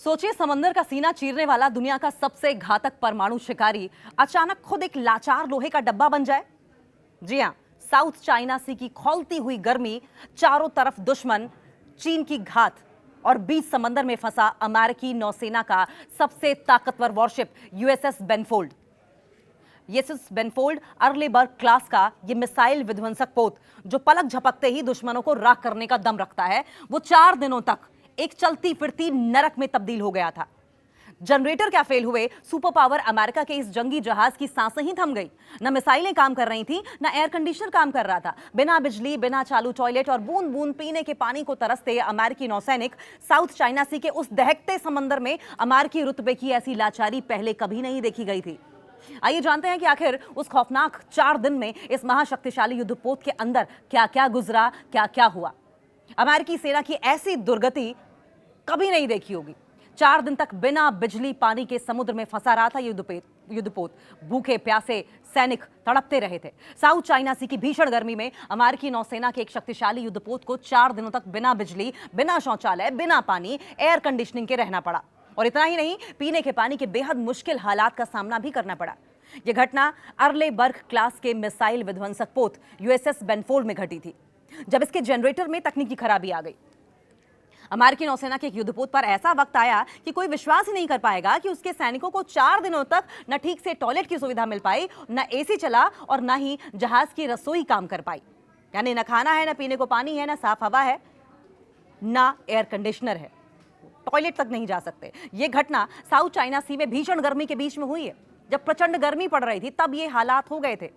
सोचिए, समंदर का सीना चीरने वाला दुनिया का सबसे घातक परमाणु शिकारी अचानक खुद एक लाचार लोहे का डब्बा बन जाए। जी हां, साउथ चाइना सी की खौलती हुई गर्मी, चारों तरफ दुश्मन, चीन की घात और बीच समंदर में फंसा अमेरिकी नौसेना का सबसे ताकतवर वॉरशिप यूएसएस बेनफोल्ड। यूएसएस बेनफोल्ड अर्लेबर्ग क्लास का ये मिसाइल विध्वंसक पोत, जो पलक झपकते ही दुश्मनों को राख करने का दम रखता है, वो 4 दिनों तक एक चलती फिरती नरक में तब्दील हो गया था। जनरेटर क्या फेल हुए, सुपर पावर अमेरिका के इस जंगी जहाज की सांसें ही थम गई। न मिसाइलें काम कर रही थी, न एयर कंडीशनर काम कर रहा था। बिना बिजली, बिना चालू टॉयलेट और बूंद बूंद पीने के पानी को तरसते अमेरिकी नौसैनिक साउथ चाइना सी के उस दहकते समंदर में अमेरिकी रुतबे की ऐसी लाचारी पहले कभी नहीं देखी गई थी। आइए जानते हैं कि आखिर उस खौफनाक 4 दिन में इस महाशक्तिशाली युद्धपोत के अंदर क्या क्या गुजरा, क्या क्या हुआ। अमेरिकी सेना की ऐसी दुर्गति कभी नहीं देखी होगी। 4 दिन तक बिना बिजली पानी के समुद्र में फंसा रहा था युद्धपोत। भूखे प्यासे सैनिक तड़पते रहे थे। साउथ चाइना सी की भीषण गर्मी में अमेरिकी नौसेना के एक शक्तिशाली युद्धपोत को 4 दिनों तक बिना बिजली, बिना शौचालय, बिना पानी, एयर कंडीशनिंग के रहना पड़ा। और इतना ही नहीं, पीने के पानी के बेहद मुश्किल हालात का सामना भी करना पड़ा। यह घटना अर्लेबर्ग क्लास के मिसाइल विध्वंसक पोत यूएसएस बेनफोल्ड में घटी थी, जब इसके जनरेटर में तकनीकी खराबी आ गई। अमेरिकी नौसेना के एक युद्धपोत पर ऐसा वक्त आया कि कोई विश्वास ही नहीं कर पाएगा कि उसके सैनिकों को 4 दिनों तक न ठीक से टॉयलेट की सुविधा मिल पाई, न एसी चला और न ही जहाज की रसोई काम कर पाई। यानी न खाना है, न पीने को पानी है, न साफ हवा है, न एयर कंडीशनर है, टॉयलेट तक नहीं जा सकते। यह घटना साउथ चाइना सी में भीषण गर्मी के बीच में हुई है। जब प्रचंड गर्मी पड़ रही थी, तब ये हालात हो गए थे।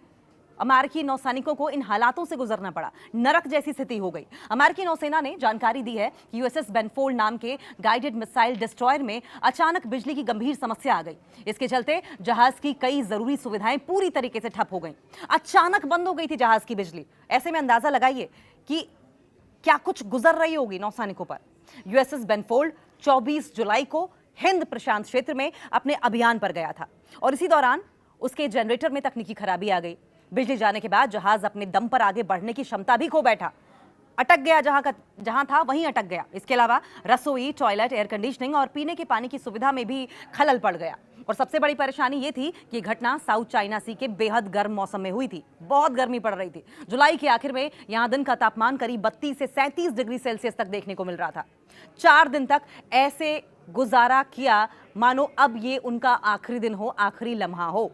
अमेरिकी नौसैनिकों को इन हालातों से गुजरना पड़ा। नरक जैसी स्थिति हो गई। अमेरिकी नौसेना ने जानकारी दी है कि यूएसएस बेनफोल्ड नाम के गाइडेड मिसाइल डिस्ट्रॉयर में अचानक बिजली की गंभीर समस्या आ गई। इसके चलते जहाज की कई जरूरी सुविधाएं पूरी तरीके से ठप हो गई। अचानक बंद हो गई थी जहाज की बिजली। ऐसे में अंदाजा लगाइए कि क्या कुछ गुजर रही होगी नौसैनिकों पर। यूएसएस बेनफोल्ड 24 जुलाई को हिंद प्रशांत क्षेत्र में अपने अभियान पर गया था और इसी दौरान उसके जनरेटर में तकनीकी खराबी आ गई। बिजली जाने के बाद जहाज अपने दम पर आगे बढ़ने की क्षमता भी खो बैठा। अटक गया, जहां था वहीं अटक गया। इसके अलावा रसोई, टॉयलेट, एयर कंडीशनिंग और पीने के पानी की सुविधा में भी खलल पड़ गया। और सबसे बड़ी परेशानी ये थी कि यह घटना साउथ चाइना सी के बेहद गर्म मौसम में हुई थी। बहुत गर्मी पड़ रही थी। जुलाई के आखिर में यहां दिन का तापमान करीब 32 से 37 डिग्री सेल्सियस तक देखने को मिल रहा था। 4 दिन तक ऐसे गुजारा किया मानो अब ये उनका आखिरी दिन हो, आखिरी लम्हा हो।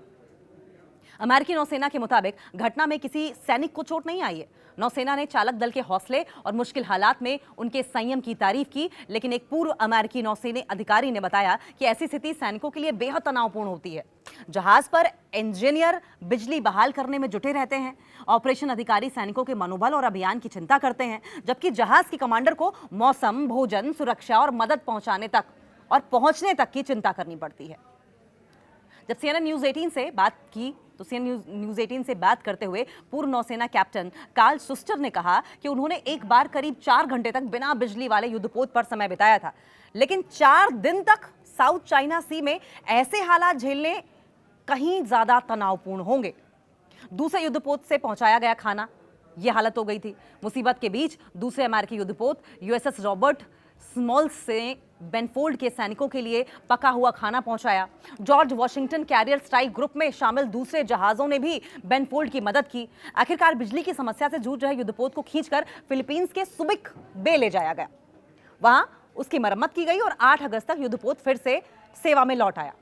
अमेरिकी नौसेना के मुताबिक घटना में किसी सैनिक को चोट नहीं आई है। नौसेना ने चालक दल के हौसले और मुश्किल हालात में उनके संयम की तारीफ की, लेकिन एक पूर्व अमेरिकी नौसेना अधिकारी ने बताया कि ऐसी स्थिति सैनिकों के लिए बेहद तनावपूर्ण होती है। जहाज पर इंजीनियर बिजली बहाल करने में जुटे रहते हैं। ऑपरेशन अधिकारी सैनिकों के मनोबल और अभियान की चिंता करते हैं, जबकि जहाज के कमांडर को मौसम, भोजन, सुरक्षा और मदद पहुंचाने तक और पहुंचने तक की चिंता करनी पड़ती है। जब CNN न्यूज़ 18 से बात की तो CNN न्यूज़ 18 से बात करते हुए पूर्व नौसेना कैप्टन कार्ल सुस्टर ने कहा कि उन्होंने एक बार करीब 4 घंटे तक बिना बिजली वाले युद्धपोत पर समय बिताया था, लेकिन 4 दिन तक साउथ चाइना सी में ऐसे हालात झेलने कहीं ज्यादा तनावपूर्ण होंगे। दूसरे युद्धपोत से पहुंचाया गया खाना, यह हालत हो गई थी। मुसीबत के बीच दूसरे अमेरिकी युद्धपोत यूएसएस रॉबर्ट स्मॉल्स से बेनफोल्ड के सैनिकों के लिए पका हुआ खाना पहुंचाया। George Washington carrier strike group में शामिल दूसरे जहाजों ने भी बेनफोल्ड की मदद की। आखिरकार बिजली की समस्या से जूझ रहे युद्धपोत को खींचकर फिलीपींस के सुबिक बे ले जाया गया। वहां उसकी मरम्मत की गई और 8 अगस्त तक युद्धपोत फिर से सेवा में लौट आया।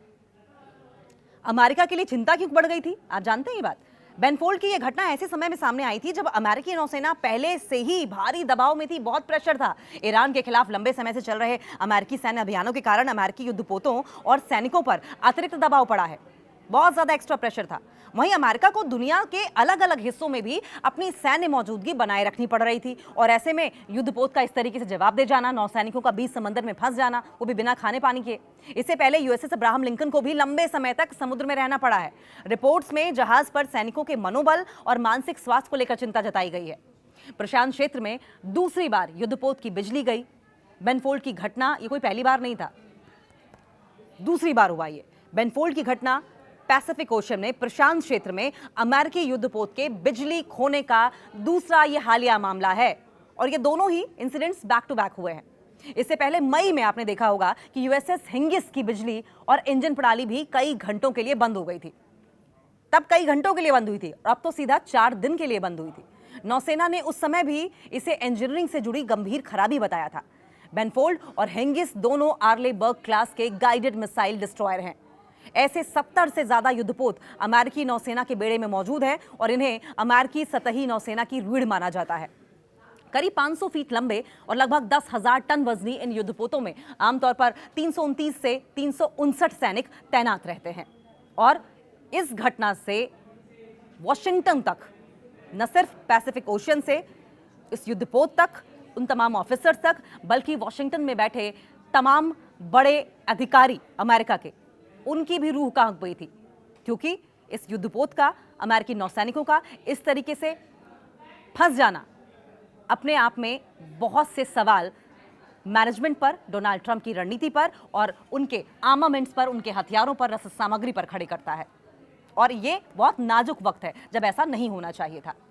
अमेरिका के लिए चिंता क्यों बढ़ गई थी, आप जानते हैं ये बात? बेनफोल्ड की यह घटना ऐसे समय में सामने आई थी जब अमेरिकी नौसेना पहले से ही भारी दबाव में थी। बहुत प्रेशर था। ईरान के खिलाफ लंबे समय से चल रहे अमेरिकी सैन्य अभियानों के कारण अमेरिकी युद्धपोतों और सैनिकों पर अतिरिक्त दबाव पड़ा है। बहुत ज्यादा एक्स्ट्रा प्रेशर था। वहीं अमेरिका को दुनिया के अलग अलग हिस्सों में भी अपनी सैन्य मौजूदगी बनाए रखनी पड़ रही थी और ऐसे में युद्धपोत का इस तरीके से जवाब दे जाना, नौसैनिकों का बीच समंदर में फंस जाना, वो भी बिना खाने पानी के। इससे पहले यूएसएस अब्राहम लिंकन को भी लंबे समय तक समुद्र में रहना पड़ा है। रिपोर्ट्स में जहाज पर सैनिकों के मनोबल और मानसिक स्वास्थ्य को लेकर चिंता जताई गई है। प्रशांत क्षेत्र में दूसरी बार युद्धपोत की बिजली गई। बेनफोल्ड की घटना ये कोई पहली बार नहीं था, दूसरी बार हुआ ये। बेनफोल्ड की घटना पैसिफिक ओशन में प्रशांत क्षेत्र में अमेरिकी युद्धपोत के बिजली खोने का दूसरा ये हालिया मामला है और ये दोनों ही इंसिडेंट्स बैक टू बैक हुए हैं। इससे पहले मई में आपने देखा होगा कि यूएसएस हिंगिस की बिजली और इंजन प्रणाली भी कई घंटों के लिए बंद हो गई थी। तब कई घंटों के लिए बंद हुई थी और अब तो सीधा 4 दिन के लिए बंद हुई थी। नौसेना ने उस समय भी इसे इंजीनियरिंग से जुड़ी गंभीर खराबी बताया था। बेनफोल्ड और हेंगिस दोनों आर्लेबर्ग क्लास के गाइडेड मिसाइल डिस्ट्रॉयर हैं। ऐसे 70 से ज्यादा युद्धपोत अमेरिकी नौसेना के बेड़े में मौजूद हैं और इन्हें अमेरिकी सतही नौसेना की रीढ़ माना जाता है। करीब 500 फीट लंबे और लगभग 10,000 टन वजनी इन युद्धपोतों में आमतौर पर 329 से 359 सैनिक तैनात रहते हैं। और इस घटना से वॉशिंगटन तक, न सिर्फ पैसिफिक ओशियन से इस युद्धपोत तक, उन तमाम ऑफिसर्स तक, बल्कि वॉशिंगटन में बैठे तमाम बड़े अधिकारी अमेरिका के, उनकी भी रूह कांप गई थी, क्योंकि इस युद्धपोत का, अमेरिकी नौसैनिकों का इस तरीके से फंस जाना अपने आप में बहुत से सवाल मैनेजमेंट पर, डोनाल्ड ट्रंप की रणनीति पर और उनके आर्मामेंट्स पर, उनके हथियारों पर, रसद सामग्री पर खड़े करता है। और ये बहुत नाजुक वक्त है जब ऐसा नहीं होना चाहिए था।